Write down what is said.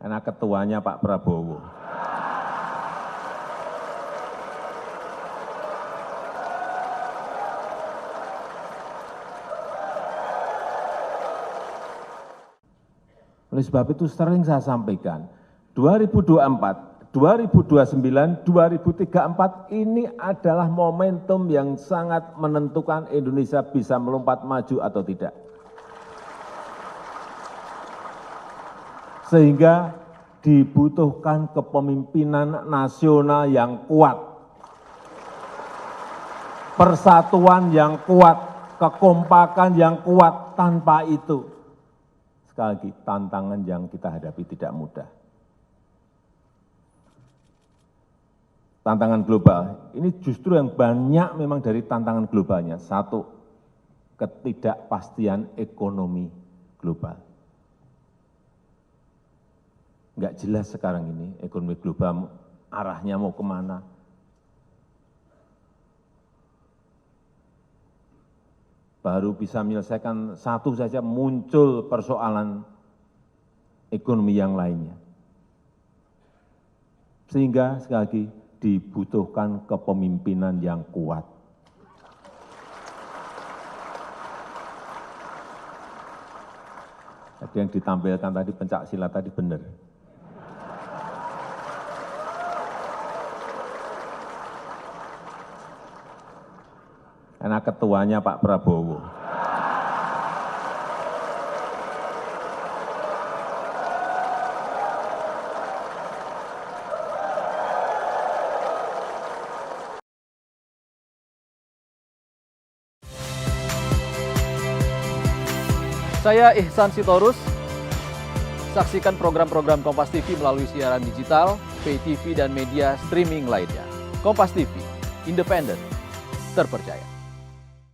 Karena ketuanya Pak Prabowo. Oleh sebab itu sering saya sampaikan, 2024, 2029, 2034 ini adalah momentum yang sangat menentukan Indonesia bisa melompat maju atau tidak. Sehingga dibutuhkan kepemimpinan nasional yang kuat, persatuan yang kuat, kekompakan yang kuat. Tanpa itu, sekali lagi, tantangan yang kita hadapi tidak mudah. Tantangan global, ini justru yang banyak memang dari tantangan globalnya. Satu, ketidakpastian ekonomi global. Enggak jelas sekarang ini ekonomi global arahnya mau kemana. Baru bisa menyelesaikan satu saja, muncul persoalan ekonomi yang lainnya. Sehingga sekali lagi dibutuhkan kepemimpinan yang kuat. Tadi yang ditampilkan tadi pencak silat tadi benar. Karena ketuanya Pak Prabowo. Saya Ihsan Sitorus. Saksikan program-program Kompas TV melalui siaran digital, pay TV, dan media streaming lainnya. Kompas TV, independen, terpercaya.